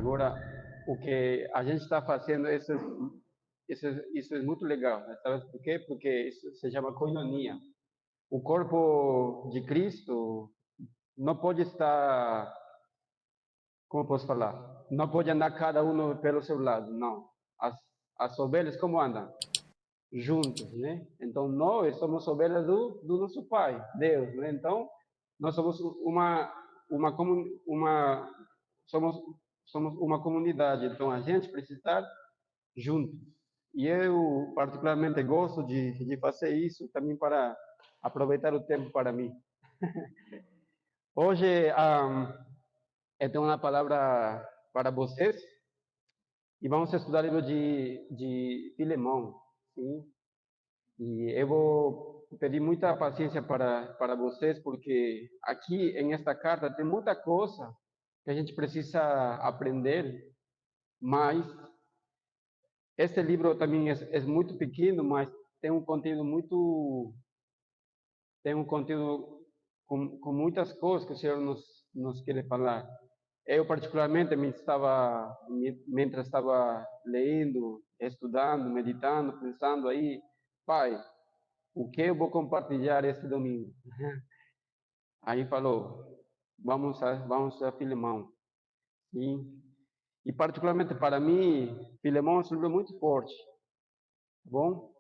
Agora, o que a gente está fazendo, isso é muito legal. Né? Sabe por quê? Porque isso se chama koinonia. O corpo de Cristo não pode estar, como posso falar? Não pode andar cada um pelo seu lado, não. As, as ovelhas como andam? Juntos, né? Então, nós somos ovelhas do nosso Pai, Deus, né? Então, nós somos uma somos, somos uma comunidade, então a gente precisa estar juntos. E eu, particularmente, gosto de fazer isso também para aproveitar o tempo para mim. Hoje, eu tenho uma palavra para vocês e vamos estudar o livro de Filemão, sim? E eu vou pedir muita paciência para vocês, porque aqui em esta carta tem muita coisa que a gente precisa aprender, mas este livro também é muito pequeno, mas tem um conteúdo muito, tem um conteúdo com muitas coisas que o Senhor nos quer falar. Eu, particularmente, mientras estava lendo, estudando, meditando, pensando aí, Pai, o que eu vou compartilhar este domingo? Aí falou, vamos a Filemão. E particularmente para mim, Filemão é um livro muito forte, tá bom?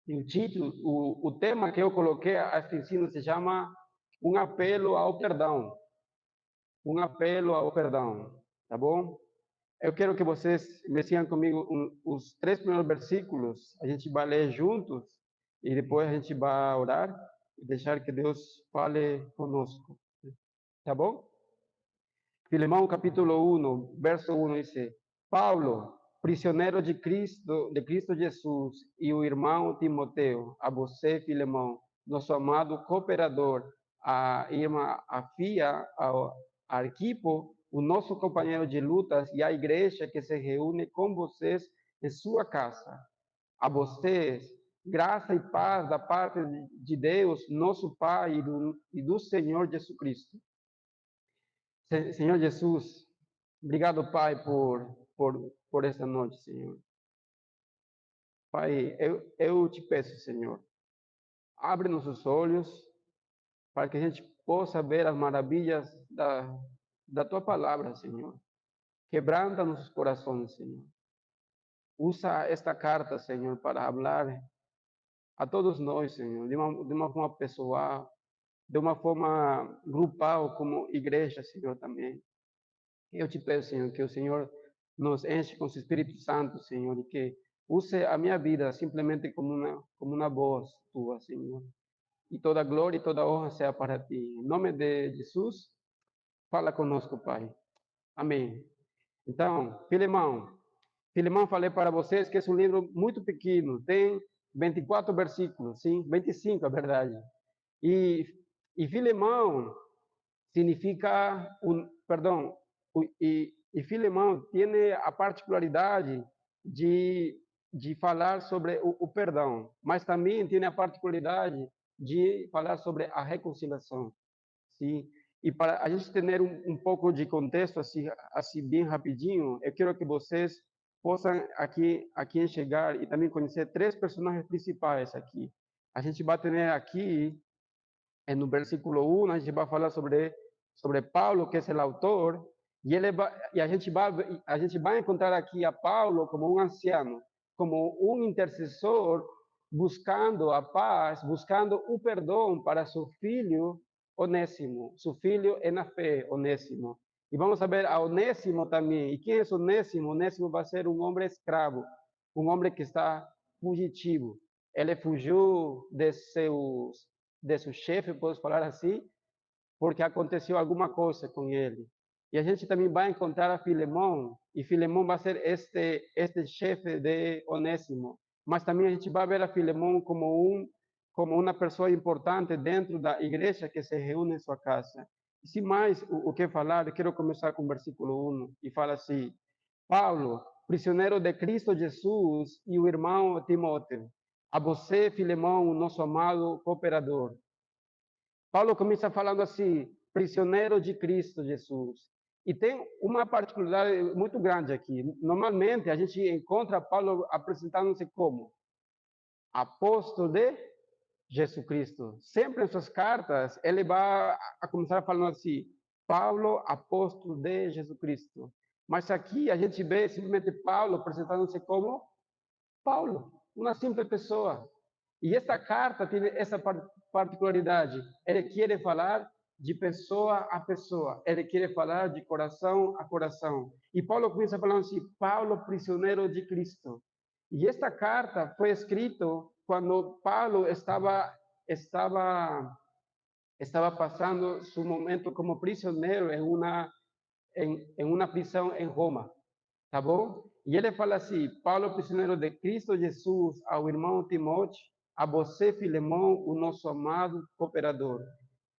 E o título, o tema que eu coloquei a este ensino se chama Um apelo ao perdão. Um apelo ao perdão, tá bom? Eu quero que vocês me sigam comigo os 3 primeiros versículos, a gente vai ler juntos e depois a gente vai orar e deixar que Deus fale conosco, tá bom? Filemão capítulo 1, verso 1 diz: Paulo, prisioneiro de Cristo Jesus, e o irmão Timoteu, a você, Filemão, nosso amado cooperador, a irmã Afia, ao Arquipo, o nosso companheiro de lutas, e a igreja que se reúne com vocês em sua casa. A vocês, graça e paz da parte de Deus, nosso Pai e do Senhor Jesus Cristo. Senhor Jesus, obrigado, Pai, por esta noite, Senhor. Pai, eu te peço, Senhor, abre nossos olhos para que a gente possa ver as maravilhas da tua palavra, Senhor. Quebranta nossos corações, Senhor. Usa esta carta, Senhor, para falar a todos nós, Senhor, de uma forma pessoal, de uma forma grupal, como igreja, Senhor, também. Eu te peço, Senhor, que o Senhor nos enche com o Espírito Santo, Senhor, e que use a minha vida simplesmente como uma voz tua, Senhor. E toda glória e toda honra seja para ti. Em nome de Jesus, fala conosco, Pai. Amém. Então, Filemão, falei para vocês que é um livro muito pequeno, tem 24 versículos, sim, 25, a verdade. E, e Filemão significa, perdão, e Filemão tem a particularidade de falar sobre o perdão, mas também tem a particularidade de falar sobre a reconciliação, sim? E para a gente ter um pouco de contexto assim bem rapidinho, eu quero que vocês possam aqui enxergar e também conhecer 3 personagens principais aqui. A gente vai ter aqui no versículo 1, a gente vai falar sobre Paulo, que é o autor, e a gente vai encontrar aqui a Paulo como um anciano, como um intercessor, buscando a paz, buscando o perdão para seu filho Onésimo, seu filho na fé, Onésimo. E vamos ver a Onésimo também. E quem é Onésimo? Onésimo vai ser um homem escravo, um homem que está fugitivo. Ele fugiu de seu chefe, posso falar assim, porque aconteceu alguma coisa com ele. E a gente também vai encontrar a Filemão, e Filemão vai ser este chefe de Onésimo. Mas também a gente vai ver a Filemão como uma pessoa importante dentro da igreja que se reúne em sua casa. E sem mais o que falar, eu quero começar com o versículo 1, e fala assim: Paulo, prisioneiro de Cristo Jesus, e o irmão Timóteo, a você, Filemão, nosso amado cooperador. Paulo começa falando assim, prisioneiro de Cristo Jesus. E tem uma particularidade muito grande aqui. Normalmente, a gente encontra Paulo apresentando-se como apóstolo de Jesus Cristo. Sempre em suas cartas, ele vai a começar falando assim, Paulo, apóstolo de Jesus Cristo. Mas aqui a gente vê simplesmente Paulo apresentando-se como Paulo, uma simples pessoa. E esta carta tem essa particularidade. Ele quer falar de pessoa a pessoa. Ele quer falar de coração a coração. E Paulo começa falando assim, Paulo, prisioneiro de Cristo. E esta carta foi escrita quando Paulo estava passando seu momento como prisioneiro em uma prisão em Roma. Tá bom? E ele fala assim, Paulo, prisioneiro de Cristo Jesus, ao irmão Timóteo, a você, Filemão, o nosso amado cooperador.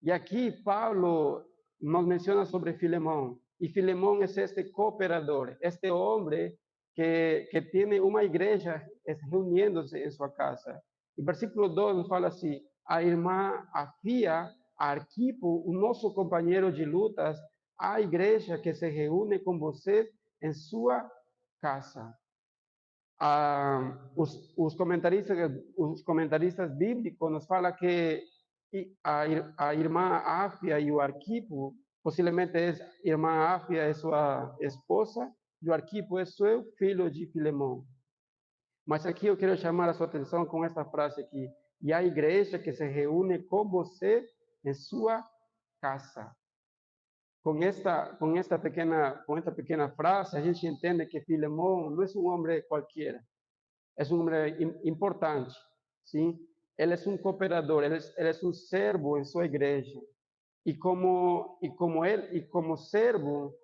E aqui Paulo nos menciona sobre Filemão. E Filemão é este cooperador, este homem que tem uma igreja reunindo-se em sua casa. E versículo 2 nos fala assim, a irmã Afia, a Arquipo, o nosso companheiro de lutas, a igreja que se reúne com você em sua casa. Os comentaristas bíblicos nos falam que a irmã Áfia e o Arquipo, possivelmente a irmã Áfia é sua esposa e o Arquipo é seu filho de Filemão. Mas aqui eu quero chamar a sua atenção com esta frase aqui. E a igreja que se reúne com você em sua casa. Com esta pequena frase, a gente entende que Filemão não é um homem qualquer, é um homem importante, sim? Ele é um cooperador, ele é um servo em sua igreja. Como servo,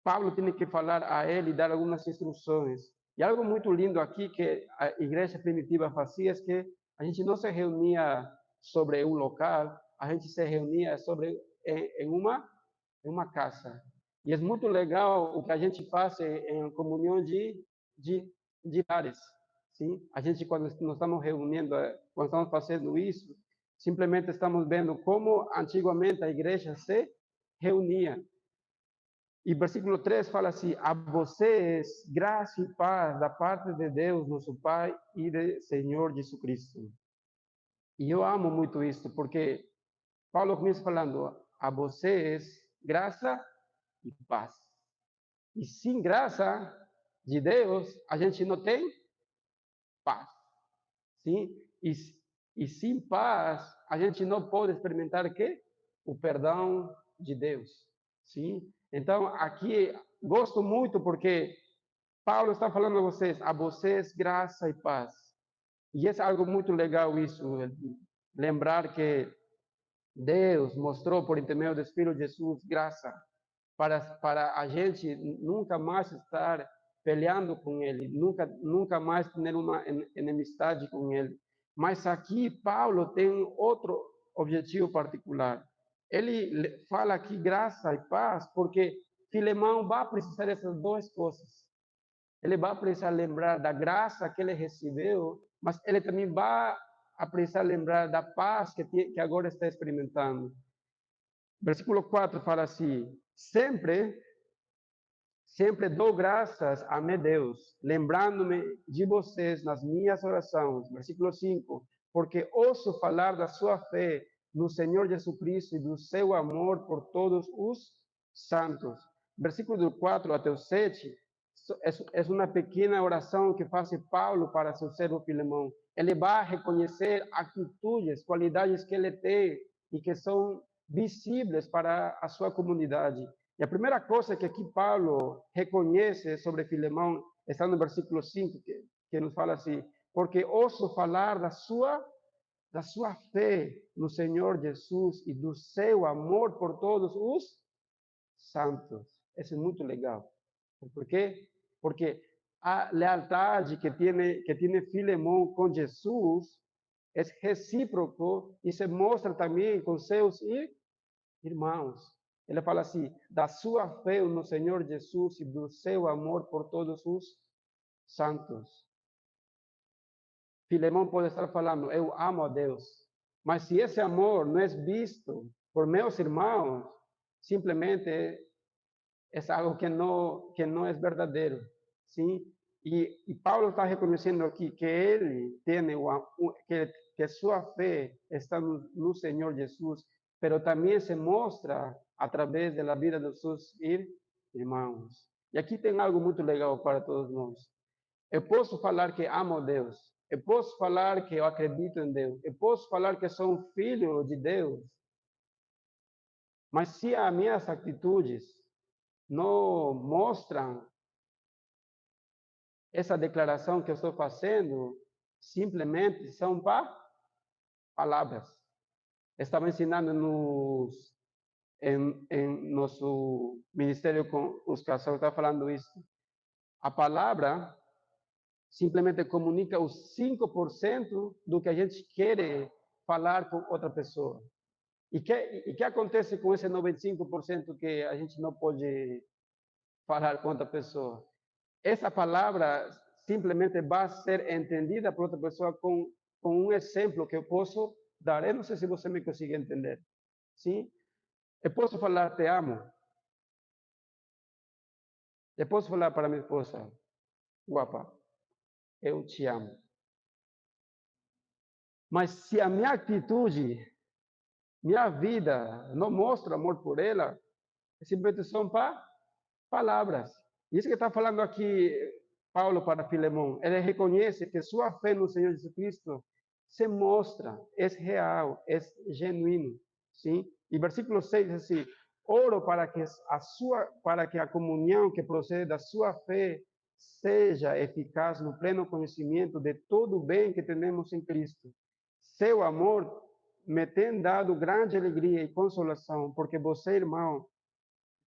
Paulo tem que falar a ele e dar algumas instruções. E algo muito lindo aqui que a igreja primitiva fazia é que a gente não se reunia sobre um local, a gente se reunia em uma casa. E é muito legal o que a gente faz em comunhão de lares. Sim? A gente, quando nós estamos reunindo, quando estamos fazendo isso, simplesmente estamos vendo como antigamente a igreja se reunia. E versículo 3 fala assim, a vocês graça e paz da parte de Deus, nosso Pai, e do Senhor Jesus Cristo. E eu amo muito isso, porque Paulo começa falando, a vocês graça e paz. E sem graça de Deus, a gente não tem paz. Sim? E sem paz, a gente não pode experimentar o quê? O perdão de Deus. Sim? Então, aqui, gosto muito porque Paulo está falando a vocês graça e paz. E é algo muito legal isso, lembrar que Deus mostrou por intermédio do Espírito de Jesus graça para a gente nunca mais estar peleando com ele, nunca mais ter uma enemistade com ele. Mas aqui Paulo tem outro objetivo particular. Ele fala aqui graça e paz, porque Filemão vai precisar dessas duas coisas. Ele vai precisar lembrar da graça que ele recebeu, mas ele também vai precisar lembrar da paz que agora está experimentando. Versículo 4 fala assim: sempre dou graças a meu Deus, lembrando-me de vocês nas minhas orações. Versículo 5, porque ouço falar da sua fé no Senhor Jesus Cristo e do seu amor por todos os santos. Versículo 4 até o 7, é uma pequena oração que faz Paulo para seu servo Filemão. Ele vai reconhecer atitudes, qualidades que ele tem e que são visíveis para a sua comunidade. E a primeira coisa que aqui Paulo reconhece sobre Filemão está no versículo 5, que nos fala assim, porque ouço falar da sua fé no Senhor Jesus e do seu amor por todos os santos. Isso é muito legal. Por quê? Porque a lealdade que tem Filemão com Jesus é recíproco e se mostra também com seus irmãos. Ele fala assim, da sua fé no Senhor Jesus e do seu amor por todos os santos. Filemão pode estar falando, eu amo a Deus. Mas se esse amor não é visto por meus irmãos, simplesmente es algo que no es verdadero, ¿sí? Y Pablo está reconociendo aquí que él tiene que su fe está no Señor Jesús, pero también se muestra a través de la vida de sus irmãos. E aqui tem algo muito legal para todos nós. Eu posso falar que amo Deus, eu posso falar que eu acredito em Deus, eu posso falar que sou um filho de Deus, mas se as minhas atitudes não mostram essa declaração que eu estou fazendo, simplesmente são palavras. Estava ensinando em nosso ministério com os casais, estava falando isso. A palavra simplesmente comunica os 5% do que a gente quer falar com outra pessoa. E que acontece com esse 95% que a gente não pode falar com outra pessoa? Essa palavra simplesmente vai ser entendida por outra pessoa com um exemplo que eu posso dar. Eu não sei se você me consegue entender. Sim? Eu posso falar te amo. Eu posso falar para minha esposa, guapa, eu te amo. Mas se a minha atitude, minha vida não mostra amor por ela, simplesmente são palavras. Isso que está falando aqui Paulo para Filemão. Ele reconhece que sua fé no Senhor Jesus Cristo se mostra, é real, é genuíno. Sim? E versículo 6 diz assim: oro para que a comunhão que procede da sua fé seja eficaz no pleno conhecimento de todo o bem que temos em Cristo. Seu amor me tem dado grande alegria e consolação, porque você, irmão,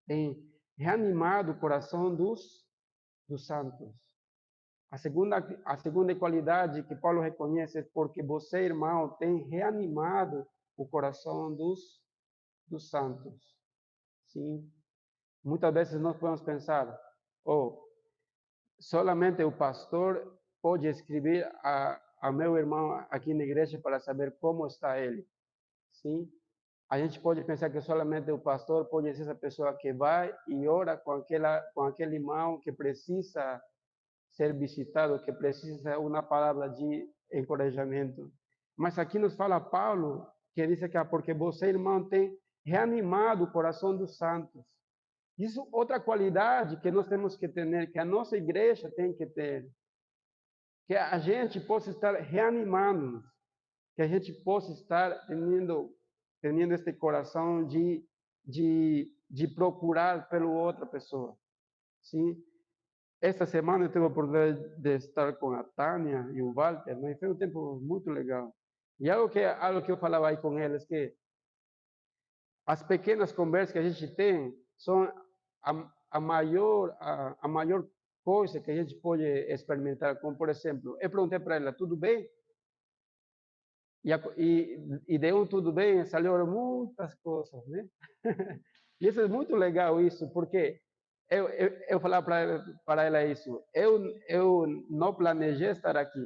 tem reanimado o coração dos santos. A segunda qualidade que Paulo reconhece é porque você, irmão, tem reanimado o coração dos santos. Sim. Muitas vezes nós podemos pensar, oh, solamente o pastor pode escrever a meu irmão aqui na igreja para saber como está ele. Sim. A gente pode pensar que solamente o pastor pode ser essa pessoa que vai e ora com aquele irmão que precisa ser visitado, que precisa uma palavra de encorajamento. Mas aqui nos fala Paulo, que diz que porque você, irmão, tem reanimado o coração dos santos. Isso é outra qualidade que nós temos que ter, que a nossa igreja tem que ter. Que a gente possa estar reanimando, que a gente possa estar tendo este coração de procurar pela outra pessoa. Sim? Esta semana eu tive a oportunidade de estar com a Tânia e o Walter, né? Foi um tempo muito legal. E algo que eu falava aí com eles, que as pequenas conversas que a gente tem são a maior coisa que a gente pode experimentar. Como, por exemplo, eu perguntei para ela, tudo bem? E de um tudo bem, saíram muitas coisas, né? E isso é muito legal, isso, porque eu falava para ela isso. Eu não planejei estar aqui,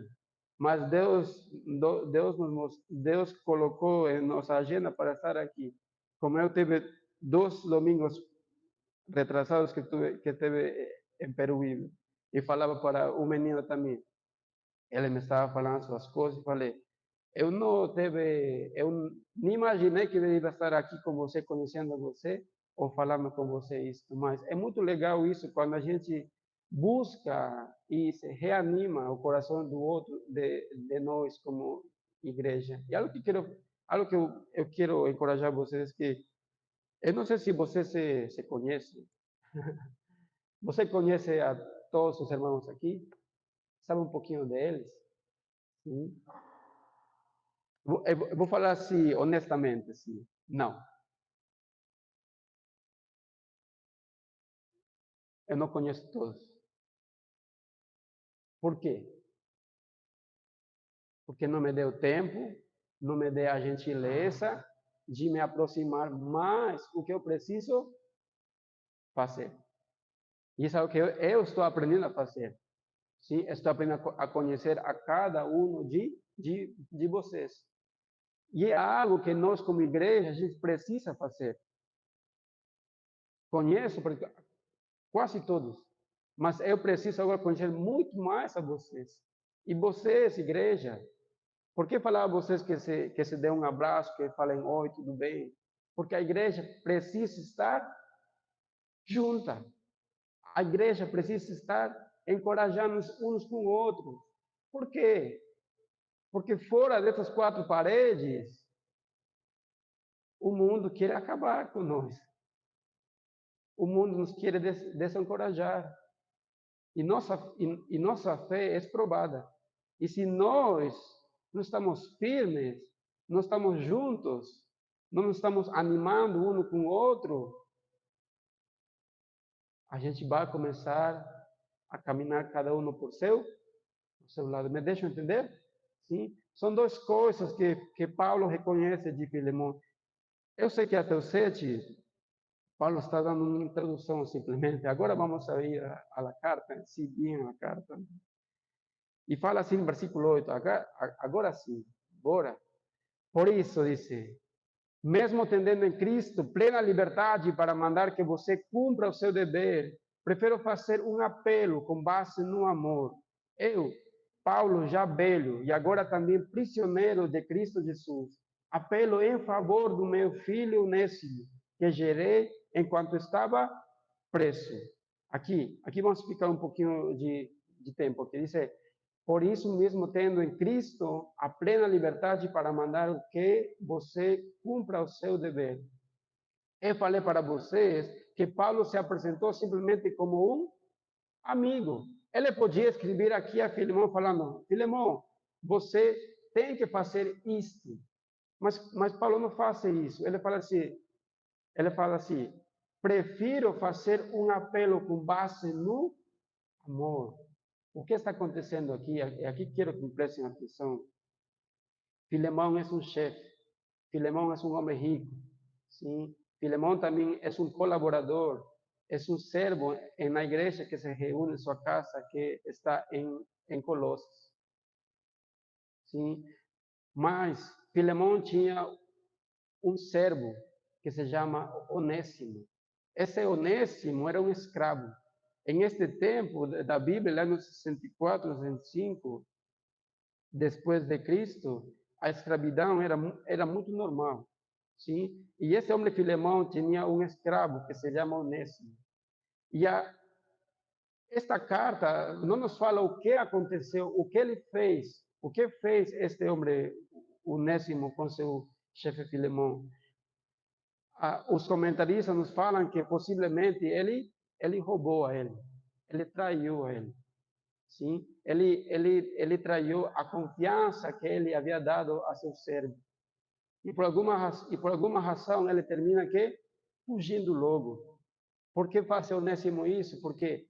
mas Deus colocou em nossa agenda para estar aqui. Como eu tive 2 domingos retrasados que teve em Peruíbe, e falava para o menino também. Ele me estava falando suas coisas, e falei, eu nem imaginei que eu ia estar aqui com você, conhecendo você, ou falando com você isso, mas é muito legal isso, quando a gente busca e se reanima o coração do outro, de nós como igreja. E algo que eu quero encorajar vocês, que eu não sei se você se conhece, você conhece a todos os irmãos aqui? Sabe um pouquinho deles? Sim. Eu vou falar assim, honestamente, assim, não. Eu não conheço todos. Por quê? Porque não me deu tempo, não me deu a gentileza de me aproximar mais do que eu preciso fazer. Isso é o que eu estou aprendendo a fazer. Sim, estou aprendendo a conhecer a cada um de vocês. E é algo que nós, como igreja, a gente precisa fazer. Conheço, porque quase todos. Mas eu preciso agora conhecer muito mais a vocês. E vocês, igreja, por que falar a vocês que se dê um abraço, que falem oi, tudo bem? Porque a igreja precisa estar junta. A igreja precisa estar encorajando uns com os outros. Por quê? Porque fora dessas quatro paredes, o mundo quer acabar com nós. O mundo nos quer desencorajar. E nossa fé é provada. E se nós não estamos firmes, não estamos juntos, não estamos animando um com o outro, a gente vai começar a caminhar cada um por seu lado. Me deixam entender? Sim? São duas coisas que Paulo reconhece de Filemão. Eu sei que até o 7, Paulo está dando uma introdução simplesmente. Agora vamos a ir à carta, se bem a carta. E fala assim no versículo 8, agora sim, agora. Por isso, dice, mesmo tendendo em Cristo plena liberdade para mandar que você cumpra o seu dever, prefiro fazer um apelo com base no amor. Eu, Paulo, já velho e agora também prisioneiro de Cristo Jesus, apelo em favor do meu filho Onésimo, que gerei enquanto estava preso. Aqui vamos ficar um pouquinho de tempo, que diz, por isso mesmo, tendo em Cristo a plena liberdade para mandar que você cumpra o seu dever. Eu falei para vocês que Paulo se apresentou simplesmente como um amigo. Ele podia escrever aqui a Filemão falando, Filemão, você tem que fazer isto. Mas Paulo não faz isso. Ele fala assim, prefiro fazer um apelo com base no amor. O que está acontecendo aqui? Aqui quero que prestem atenção. Filemão é um chefe. Filemão é um homem rico. Sim. Filemão também é um colaborador. É um servo na igreja que se reúne em sua casa, que está em Colossos. Sim. Mas Filemão tinha um servo que se chama Onésimo. Esse Onésimo era um escravo. Em este tempo da Bíblia, lá no 64, 65, depois de Cristo, a escravidão era muito normal. Sim? E esse homem Filemão tinha um escravo que se chama Onésimo. E esta carta não nos fala o que aconteceu, o que ele fez, o que fez este homem Onésimo com seu chefe Filemão. Os comentaristas nos falam que possivelmente ele roubou a ele traiu a ele. Sim? Ele traiu a confiança que ele havia dado a seu servo. E por alguma razão ele termina que fugindo logo. Por que faz Onésimo isso? Porque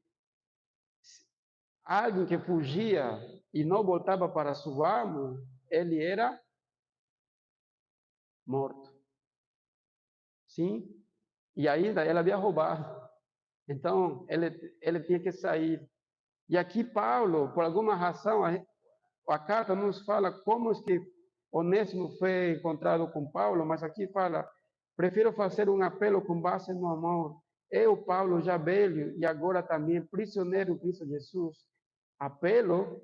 alguém que fugia e não voltava para seu amo, ele era morto. Sim? E ainda ele havia roubado. Então ele tinha que sair. E aqui Paulo, por alguma razão, a carta nos fala como é que Onésimo foi encontrado com Paulo, mas aqui fala, prefiro fazer um apelo com base no amor. Eu, Paulo, já velho e agora também prisioneiro em Cristo Jesus, apelo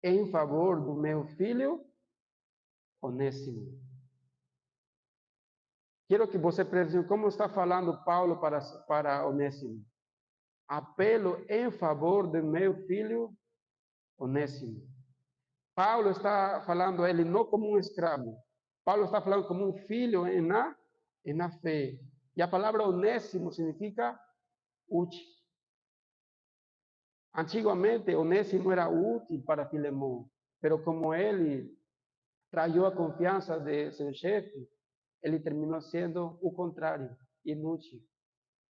em favor do meu filho Onésimo. Quero que você preste como está falando Paulo para Onésimo. Apelo em favor do meu filho Onésimo. Paulo está falando a ele não como um escravo. Paulo está falando como um filho na fé. E a palavra Onésimo significa útil. Antigamente, Onésimo era útil para Filemão, mas como ele traiu a confiança de seu chefe, ele terminou sendo o contrário, inútil.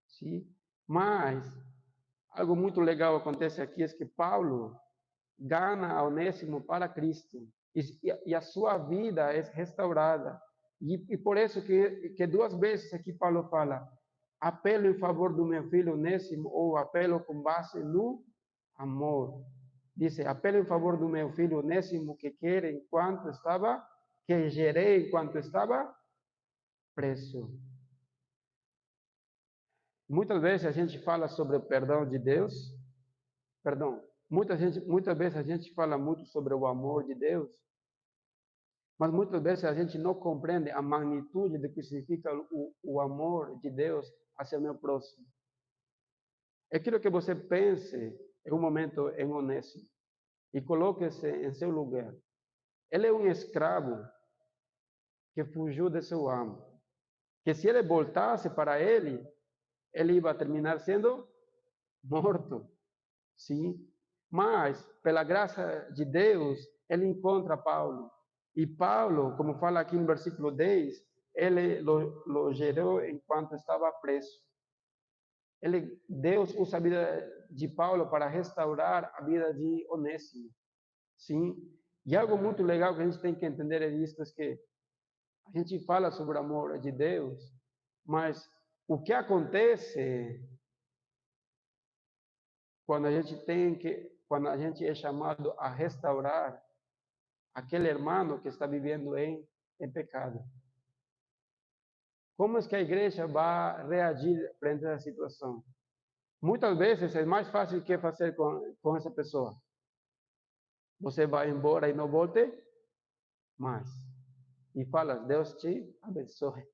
Sim? Mas algo muito legal acontece aqui é que Paulo ganha a Onésimo para Cristo e a sua vida é restaurada. E por isso que duas vezes aqui Paulo fala, apelo em favor do meu filho Onésimo ou apelo com base no amor. Diz, apelo em favor do meu filho Onésimo que gerei enquanto estava preso. Muitas vezes a gente fala sobre o perdão de Deus, perdão, muitas vezes a gente fala muito sobre o amor de Deus, mas muitas vezes a gente não compreende a magnitude do que significa o amor de Deus hacia o meu próximo. Eu quero que você pense em um momento em Onésimo e coloque-se em seu lugar. Ele é um escravo que fugiu de seu amo, que se ele voltasse para ele ia terminar sendo morto, sim. Mas, pela graça de Deus, ele encontra Paulo. E Paulo, como fala aqui no versículo 10, ele lo gerou enquanto estava preso. Deus usa a vida de Paulo para restaurar a vida de Onésimo. Sim. E algo muito legal que a gente tem que entender é isso, é que a gente fala sobre o amor de Deus, mas o que acontece quando a gente é chamado a restaurar aquele irmão que está vivendo em pecado? Como é que a igreja vai reagir frente a essa situação? Muitas vezes é mais fácil o que fazer com essa pessoa. Você vai embora e não volte mais. E fala, Deus te abençoe.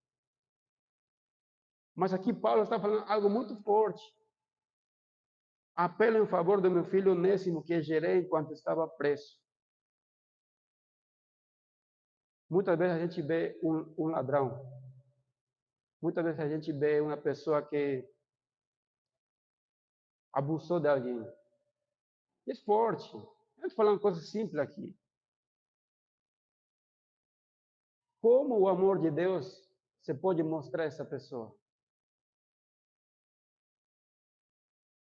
Mas aqui Paulo está falando algo muito forte. Apelo em favor do meu filho Onésimo, que gerei enquanto estava preso. Muitas vezes a gente vê um ladrão. Muitas vezes a gente vê uma pessoa que abusou de alguém. É forte. Eu estou falando coisas simples aqui. Como o amor de Deus se pode mostrar a essa pessoa?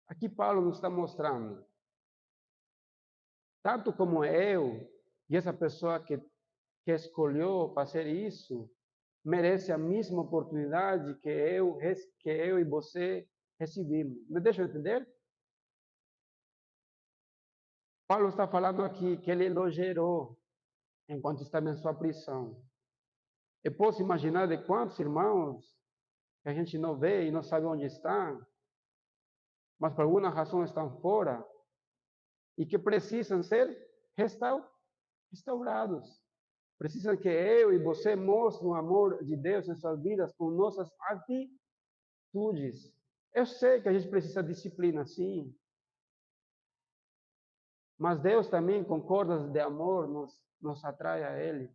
Aqui Paulo nos está mostrando, tanto como eu e essa pessoa que escolheu fazer isso, merece a mesma oportunidade que eu e você recebemos. Me deixa entender? Paulo está falando aqui que ele elogiou enquanto estava em sua prisão. Eu posso imaginar de quantos irmãos que a gente não vê e não sabe onde estão, mas por alguma razão estão fora e que precisam ser restaurados. Precisam que eu e você mostrem o amor de Deus em suas vidas com nossas atitudes. Eu sei que a gente precisa de disciplina, sim, mas Deus também, com cordas de amor, nos atrai a Ele.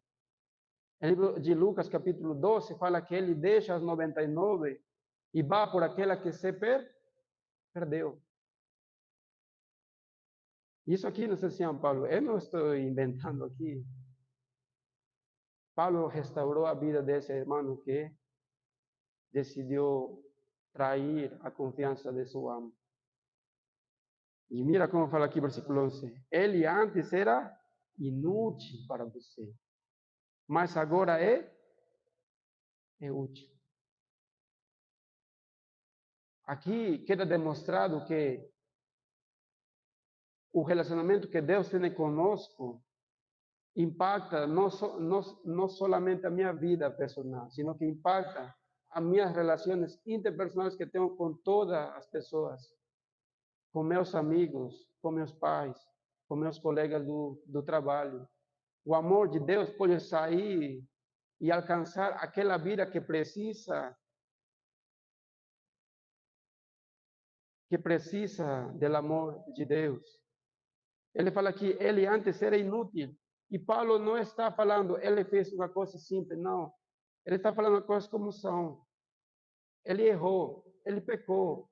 No livro de Lucas, capítulo 12, fala que Ele deixa as 99 e vai por aquela que se perdeu. Isso aqui não sei se é Paulo, eu não estou inventando aqui. Paulo restaurou a vida desse irmão que decidiu trair a confiança de seu amo. E mira como fala aqui, versículo 11. Ele antes era inútil para você, mas agora é útil. Aqui queda demonstrado que o relacionamento que Deus tem conosco impacta não solamente a minha vida personal, sino que impacta as minhas relações interpersonais que tenho com todas as pessoas, com meus amigos, com meus pais, com meus colegas do trabalho. O amor de Deus pode sair e alcançar aquela vida que precisa do amor de Deus. Ele fala que ele antes era inútil. E Paulo não está falando, ele fez uma coisa simples, não. Ele está falando coisas como são. Ele errou, ele pecou.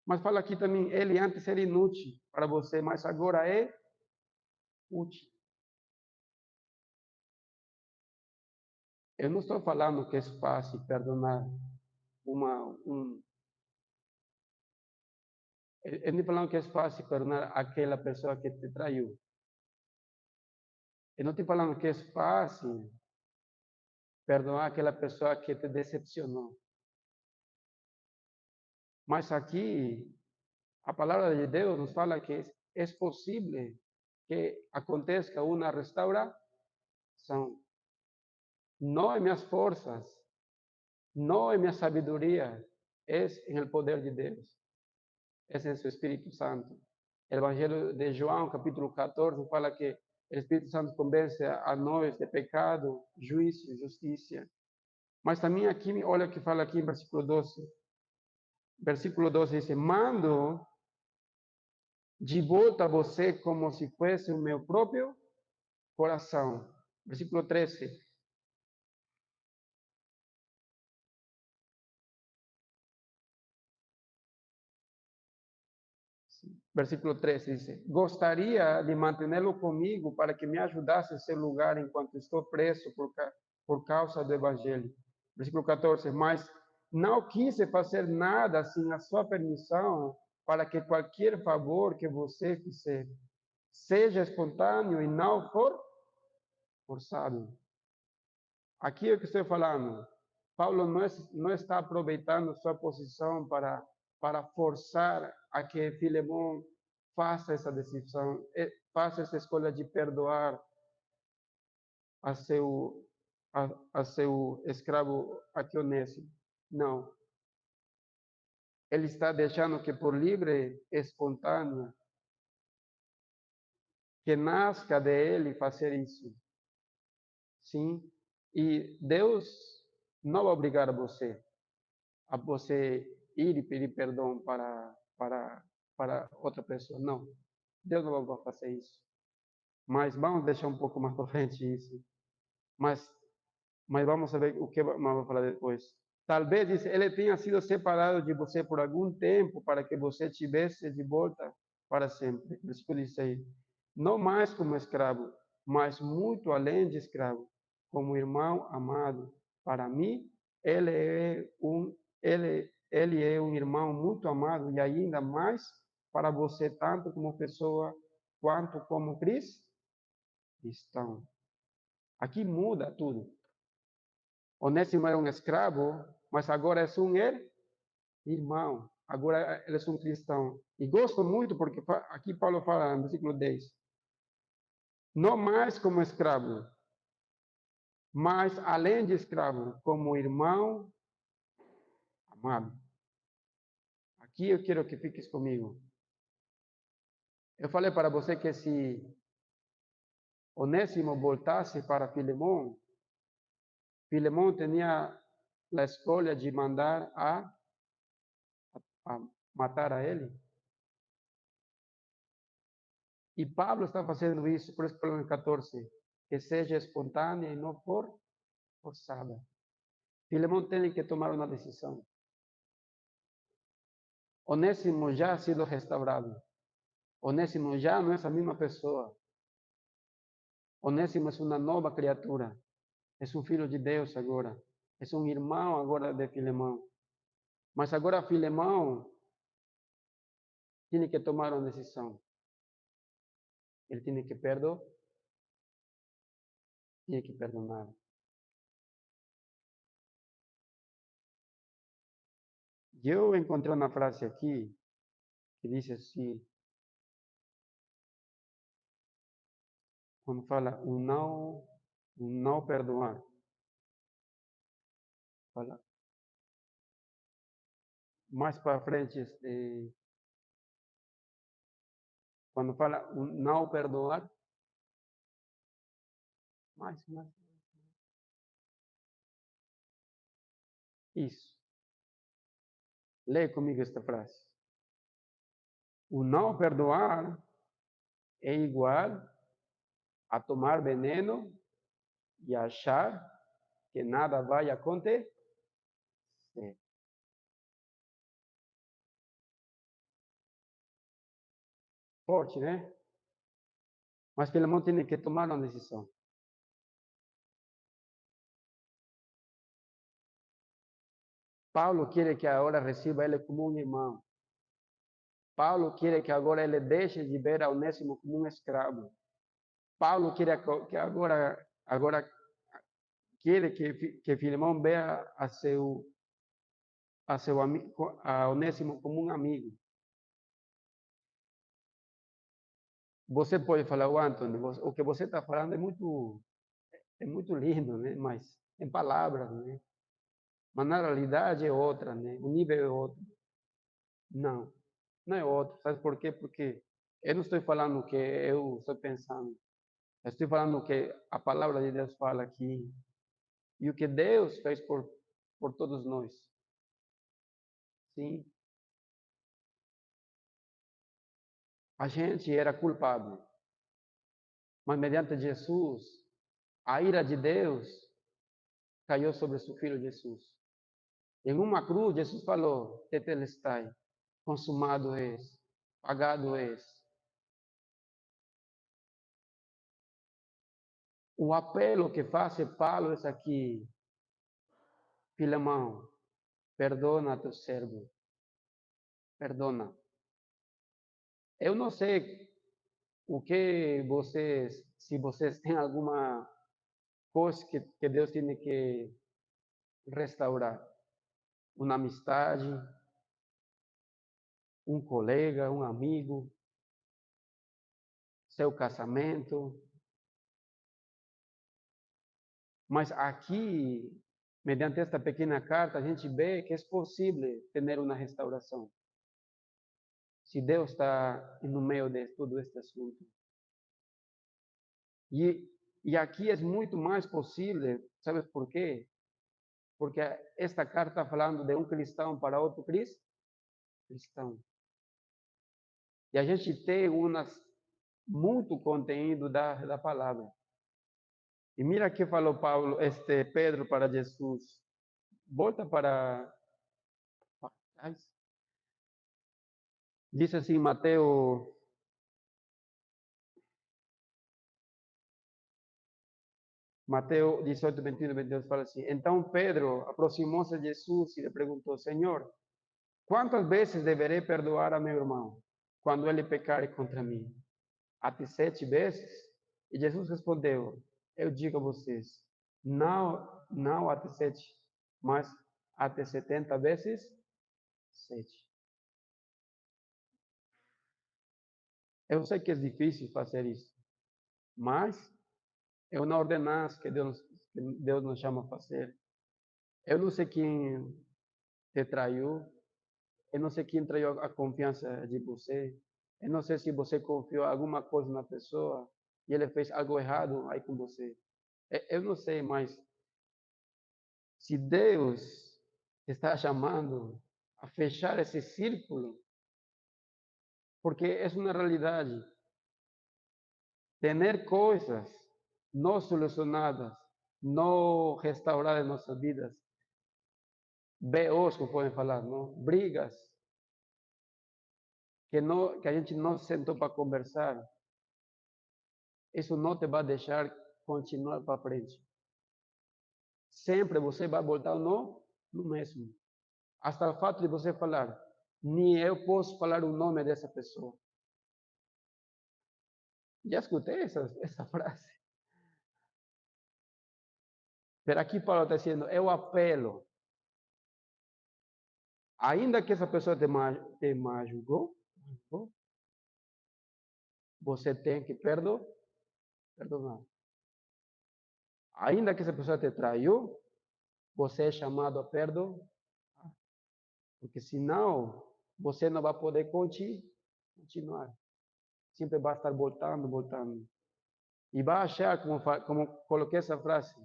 Mas fala aqui também, ele antes era inútil para você, mas agora é útil. Eu não estou falando que é fácil perdonar eu não estou falando que é fácil perdonar aquela pessoa que te traiu. Eu não estou falando que é fácil perdoar aquela pessoa que te decepcionou. Mas aqui, a palavra de Deus nos fala que é possível que aconteça uma restauração. Não em minhas forças, não em minha sabedoria, es en el poder de Dios, es en su Espíritu Santo. El Evangelio de João, capítulo 14, fala que o Espírito Santo convence a nós de pecado, juízo e justiça. Mas também aqui, olha o que fala aqui em versículo 12. Versículo 12 diz: mando de volta a você como se fosse o meu próprio coração. Versículo 13. Versículo 13 dice: gostaria de mantê-lo comigo para que me ajudasse a seu lugar enquanto estou preso por causa do Evangelho. Versículo 14: mas não quise fazer nada sem a sua permissão, para que qualquer favor que você fizer seja espontâneo e não forçado. Aqui é o que estou falando. Paulo não está aproveitando sua posição para forçar a que Filemão faça essa decisão, faça essa escolha de perdoar a seu, a seu escravo aqui Onésimo. Não. Ele está deixando que por livre, espontânea, que nasca de ele fazer isso. Sim. E Deus não vai obrigar a você ir e pedir perdão para outra pessoa. Não. Deus não vai fazer isso. Mas vamos deixar um pouco mais para frente isso. Mas, mas vamos ver o que vamos falar depois. Talvez ele tenha sido separado de você por algum tempo para que você tivesse de volta para sempre. Versículo 16. Não mais como escravo, mas muito além de escravo, como irmão amado. Para mim, ele é um irmão muito amado e ainda mais para você, tanto como pessoa quanto como cristão. Aqui muda tudo. Onésimo era um escravo, mas agora é um irmão. Agora ele é um cristão. E gosto muito porque aqui Paulo fala no versículo 10. Não mais como escravo, mas além de escravo, como irmão amado. Aqui eu quero que fiques comigo. Eu falei para você que se Onésimo voltasse para Filemão, Filemão tinha a escolha de mandar a matar a ele. E Pablo está fazendo isso, por isso, pelo 14, que seja espontânea e não forçada. Filemão tem que tomar uma decisão. Onésimo já ha sido restaurado. Onésimo já não é a mesma pessoa. Onésimo é uma nova criatura. É um filho de Deus agora. É um irmão agora de Filemão. Mas agora Filemão tem que tomar uma decisão. Ele tem que perdonar. Eu encontrei uma frase aqui que diz assim, quando fala um não perdoar. Fala mais para frente, quando fala não perdoar, mais. Isso. Leia comigo esta frase. O não perdoar é igual a tomar veneno e achar que nada vai acontecer. Forte, né? Mas Filemão tem que tomar uma decisão. Paulo quer que agora receba ele como um irmão. Paulo quer que agora ele deixe de ver a Onésimo como um escravo. Paulo quer que agora quer que Filemão veja a Onésimo como um amigo. Você pode falar, Antônio, o que você está falando é muito lindo, né? Mas em palavras, né? mas na realidade é outra, né? O nível é outro. Não, não é outro. Sabe por quê? Porque eu não estou falando o que eu estou pensando. Eu estou falando o que a palavra de Deus fala aqui. E o que Deus fez por todos nós. Sim, a gente era culpado, mas mediante Jesus, a ira de Deus caiu sobre seu filho Jesus. Em uma cruz, Jesus falou: Tetelestai, consumado és, pagado és. O apelo que faz Paulo é aqui: Filemão, perdona teu servo, perdona. Eu não sei o que vocês, se vocês têm alguma coisa que Deus tem que restaurar. Uma amistade, um colega, um amigo, seu casamento. Mas aqui, mediante esta pequena carta, a gente vê que é possível ter uma restauração. Se Deus está no meio de todo este assunto. E aqui é muito mais possível, sabe por quê? Porque esta carta está falando de um cristão para outro cristão. E a gente tem muito conteúdo da palavra. E mira que falou Paulo, Pedro para Jesus. Volta para trás. Diz assim, Mateus 18, 21, 22, fala assim. Então Pedro aproximou-se de Jesus e lhe perguntou: Senhor, quantas vezes deverei perdoar a meu irmão quando ele pecar contra mim? Até 7 vezes? E Jesus respondeu: Eu digo a vocês, não até 7, mas até 70 vezes 7. Eu sei que é difícil fazer isso, mas é uma ordenança que Deus nos chama a fazer. Eu não sei quem te traiu, eu não sei quem traiu a confiança de você, eu não sei se você confiou alguma coisa na pessoa e ele fez algo errado aí com você. Eu não sei, mas se Deus está chamando a fechar esse círculo, porque é uma realidade, ter coisas não solucionadas, não restauradas em nossas vidas, BOs, como podem falar, não? Brigas, que a gente não sentou para conversar, isso não te vai deixar continuar para frente. Sempre você vai voltar no mesmo. Hasta o fato de você falar, nem eu posso falar o nome dessa pessoa. Já escutei essa frase. Pero aqui Paulo está dizendo, eu apelo. Ainda que essa pessoa te machucou, você tem que perdonar. Ainda que essa pessoa te traiu, você é chamado a perdoar. Porque senão, você não vai poder continuar. Sempre vai estar voltando. E vai achar, como coloquei essa frase,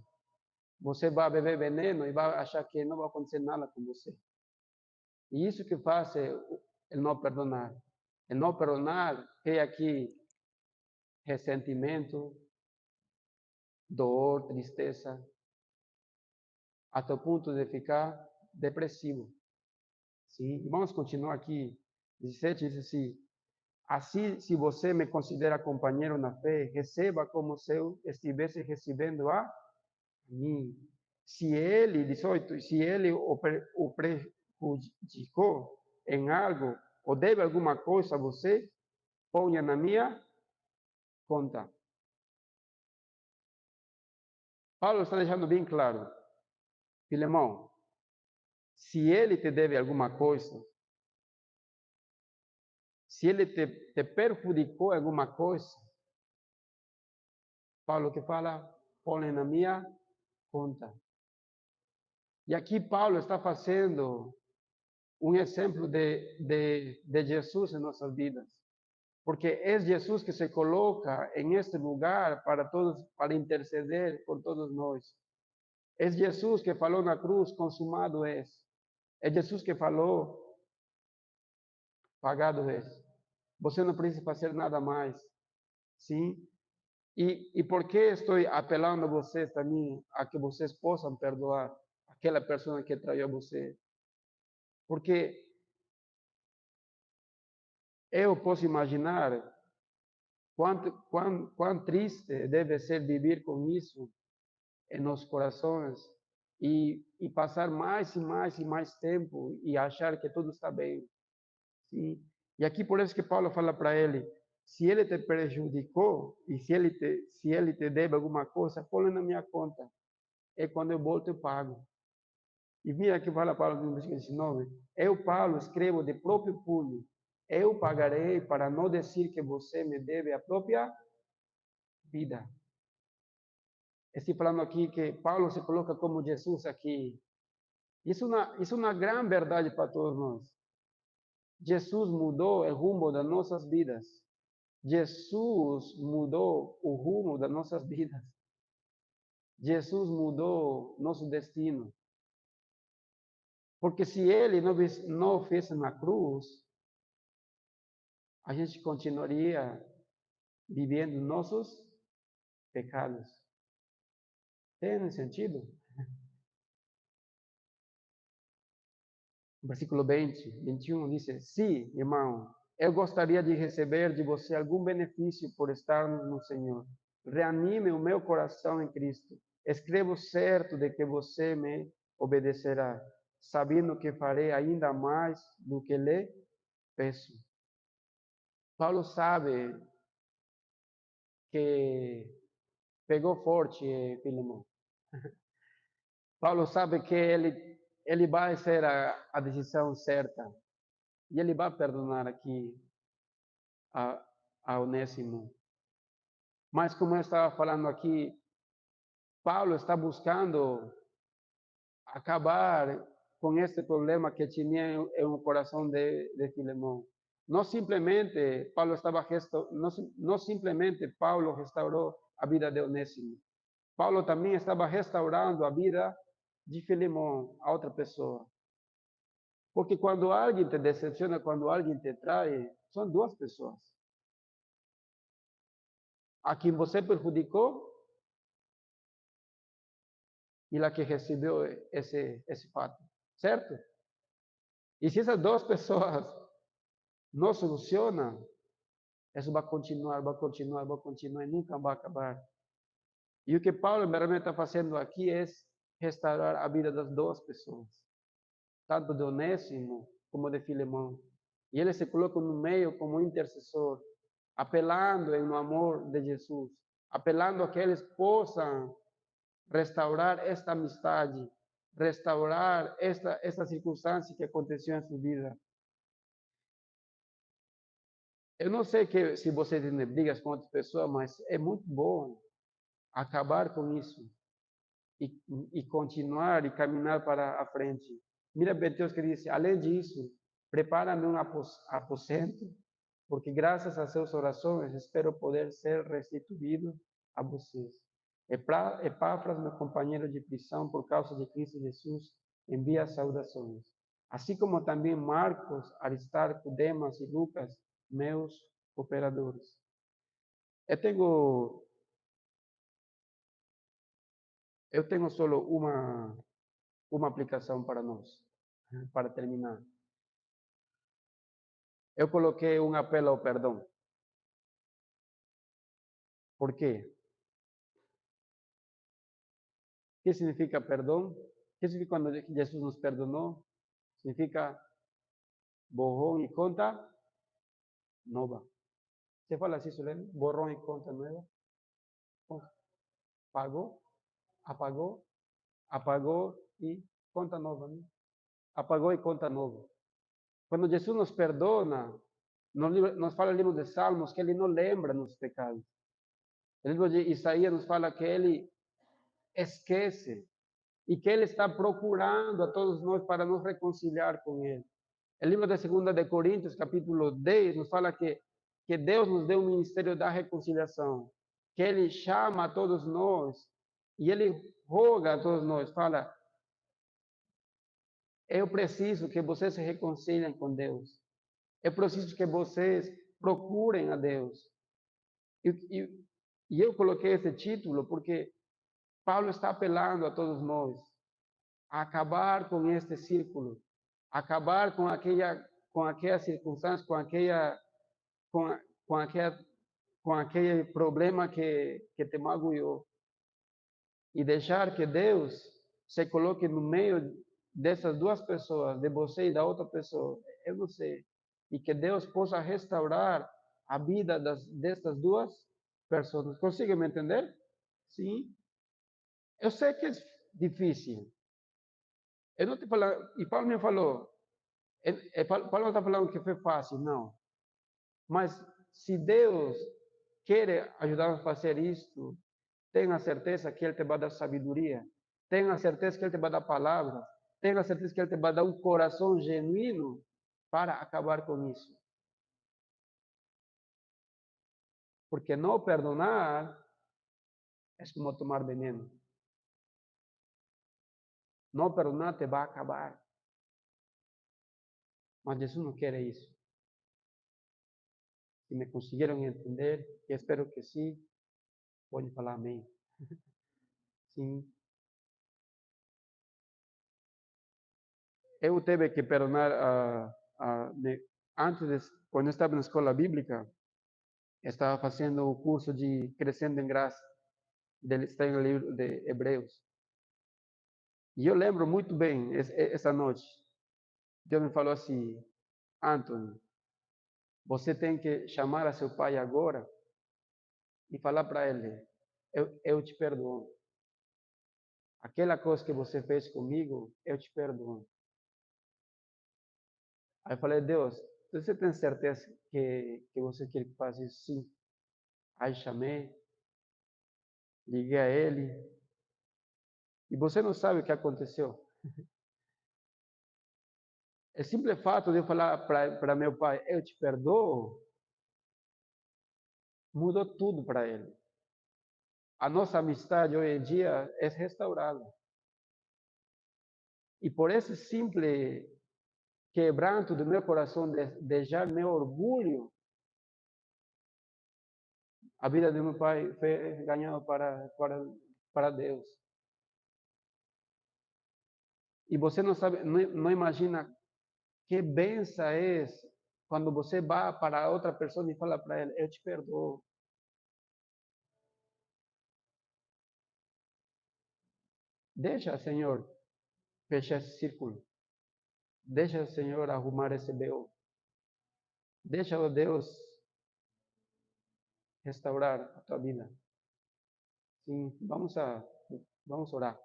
você vai beber veneno e vai achar que não vai acontecer nada com você. E isso que faz é não perdonar. É não perdonar, tem aqui ressentimento, dor, tristeza, até o ponto de ficar depressivo. Sim? E vamos continuar aqui. 17 diz assim, se você me considera companheiro na fé, receba como se eu estivesse recebendo a mim. Se ele, 18, se ele o prejudicou em algo, ou deve alguma coisa a você, ponha na minha conta. Paulo está deixando bem claro, Filemão, se ele te deve alguma coisa, se ele te perjudicou alguma coisa, Paulo que fala, põe na minha conta. E aqui Paulo está fazendo um exemplo de Jesus em nossas vidas. Porque é Jesus que se coloca em este lugar para todos, para interceder por todos nós. É Jesus que falou na cruz, consumado é. É Jesus que falou, pagado é. Você não precisa fazer nada mais. Sim? E por que estou apelando a vocês também, a que vocês possam perdoar aquela pessoa que traiu a você? Porque eu posso imaginar quão triste deve ser viver com isso em nossos corações e passar mais e mais e mais tempo e achar que tudo está bem. Sim? E aqui por isso que Paulo fala para ele, se ele te prejudicou e se ele te deve alguma coisa, põe na minha conta. E quando eu volto, eu pago. E mira que fala Paulo no versículo 19, eu, Paulo, escrevo de próprio punho, eu pagarei para não dizer que você me deve a própria vida. Estou falando aqui que Paulo se coloca como Jesus aqui. Isso é uma grande verdade para todos nós. Jesus mudou o rumo das nossas vidas. Jesus mudou o rumo das nossas vidas. Jesus mudou nosso destino. Porque se ele não fez na cruz, a gente continuaria vivendo nossos pecados. Tem sentido? Versículo 20, 21 diz: sim, irmão, eu gostaria de receber de você algum benefício por estar no Senhor. Reanime o meu coração em Cristo. Escrevo certo de que você me obedecerá, sabendo que farei ainda mais do que lhe peço. Paulo sabe que pegou forte, Filemão. Paulo sabe que ele vai ser a decisão certa. E ele vai perdonar aqui a, a Onésimo. Mas como eu estava falando aqui, Paulo está buscando acabar com este problema que tinha em um coração de Filemão. Não simplesmente Paulo estava não simplesmente Paulo restaurou a vida de Onésimo. Paulo também estava restaurando a vida de Filemão, a outra pessoa. Porque quando alguém te decepciona, quando alguém te trai, são duas pessoas. A quem você prejudicou e a que recebeu esse fato, certo? E se essas duas pessoas não solucionam, isso vai continuar, vai continuar, vai continuar e nunca vai acabar. E o que Paulo realmente está fazendo aqui é restaurar a vida das duas pessoas, tanto de Onésimo como de Filemão. E ele se coloca no meio como intercessor, apelando no amor de Jesus, apelando a que eles possam restaurar esta amistade, restaurar esta circunstância que aconteceu em sua vida. Eu não sei se você tem brigas com outras pessoas, mas é muito bom acabar com isso e, e continuar e caminhar para a frente. Mira Mateus que diz, além disso, prepara-me um aposento, porque graças a suas orações espero poder ser restituído a vocês. Epáfras, meu companheiro de prisão por causa de Cristo Jesus, envia saudações. Assim como também Marcos, Aristarco, Demas e Lucas, meus cooperadores. Eu tenho só uma aplicação para nós, para terminar. Eu coloquei um apelo ao perdão. Por quê? O que significa perdão? O que significa quando Jesus nos perdonou? Significa borrão e conta nova. Você fala assim, Solene? Borrão e conta nova? Pagou, apagou, apagou e conta nova. Né? Apagou e conta nova. Quando Jesus nos perdona, nos fala o livro de Salmos que ele não lembra nos pecados. O livro de Isaías nos fala que ele esquece e que Ele está procurando a todos nós para nos reconciliar com Ele. O livro de 2 de Coríntios, capítulo 10, nos fala que Deus nos deu o ministério da reconciliação, que Ele chama a todos nós e Ele roga a todos nós, fala, eu preciso que vocês se reconciliem com Deus. Eu preciso que vocês procurem a Deus. E eu coloquei esse título porque Paulo está apelando a todos nós a acabar com este círculo, acabar com aquela circunstância, com, a- com, aquela, com aquele problema que te magoou e deixar que Deus se coloque no meio dessas duas pessoas, de você e da outra pessoa, eu não sei, e que Deus possa restaurar a vida dessas duas pessoas. Consegue me entender? Sim. Eu sei que é difícil. Eu não te falo, e Paulo me falou, Paulo não está falando que foi fácil, não. Mas se Deus quer ajudar a fazer isto, tenha certeza que Ele te vai dar sabedoria. Tenha certeza que Ele te vai dar palavras. Tenha certeza que Ele te vai dar um coração genuíno para acabar com isso. Porque não perdonar é como tomar veneno. Não perdonar te vai acabar. Mas Jesus não quer isso. Se me conseguiram entender, e espero que sim, pode falar amém. Sim. Eu tive que perdonar antes, quando eu estava na escola bíblica, estava fazendo o curso de Crescendo em Graça, está no livro de Hebreus. E eu lembro muito bem, essa noite, Deus me falou assim, Anthony, você tem que chamar a seu pai agora e falar para ele, eu te perdoo. Aquela coisa que você fez comigo, eu te perdoo. Aí eu falei, Deus, você tem certeza que você quer que faça isso? Sim. Aí chamei, liguei a ele, e você não sabe o que aconteceu. É simples fato de eu falar para meu pai, eu te perdoo, mudou tudo para ele. A nossa amistade hoje em dia é restaurada. E por esse simples quebranto do meu coração, de deixar meu orgulho, a vida de meu pai foi ganhada para Deus. E você não sabe, não imagina que benção é quando você vai para outra pessoa e fala para ela, eu te perdoo. Deixa, Senhor, fechar esse círculo. Deixa, Senhor, arrumar esse B.O. Deixa, oh Deus, restaurar a tua vida. Sim, vamos orar.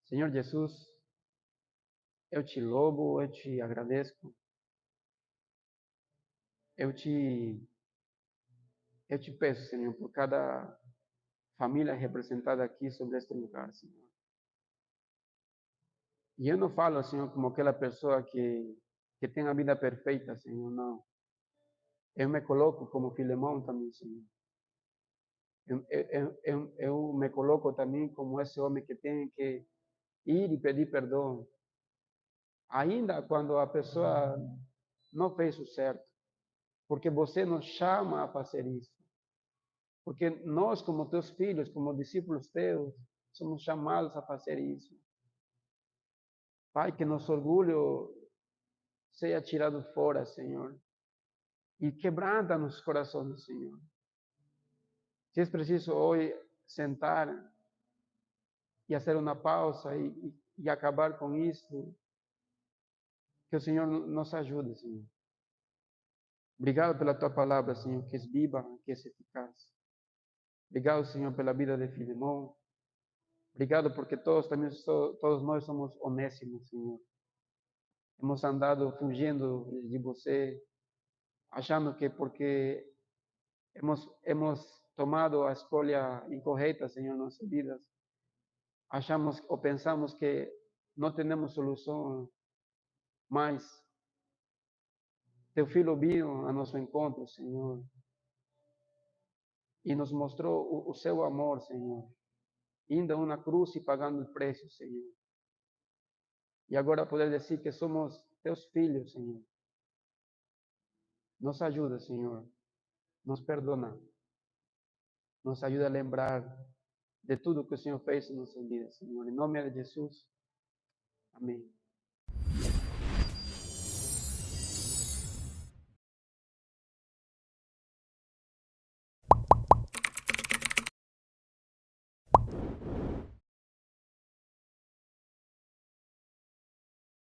Senhor Jesus, eu te louvo, eu te agradeço. Eu te, eu te peço, Senhor, por cada família representada aqui sobre este lugar, Senhor. E eu não falo, Senhor, como aquela pessoa que tem a vida perfeita, Senhor, não. Eu me coloco como Filemão também, Senhor. Eu me coloco também como esse homem que tem que ir e pedir perdão, ainda quando a pessoa não fez o certo, porque você nos chama a fazer isso. Porque nós, como teus filhos, como discípulos teus, somos chamados a fazer isso. Pai, que nosso orgulho seja tirado fora, Senhor, e quebranta nos corações, Senhor. Se é preciso hoje sentar e fazer uma pausa e acabar com isso, que o Senhor nos ajude, Senhor. Obrigado pela tua palavra, Senhor, que é viva, que é eficaz. Obrigado, Senhor, pela vida de Filemão. Obrigado porque todos nós somos honestos, Senhor. Hemos andado fugindo de você, achando que porque hemos tomado a escolha incorreta, Senhor, em nossas vidas. Achamos ou pensamos que não temos solução, mas teu Filho veio a nosso encontro, Senhor, e nos mostrou o seu amor, Senhor, indo a uma cruz e pagando o preço, Senhor. E agora poder dizer que somos teus filhos, Senhor. Nos ajuda, Senhor. Nos perdona. Nos ajuda a lembrar de tudo que o Senhor fez em nossas vidas, Senhor. Em nome de Jesus. Amém.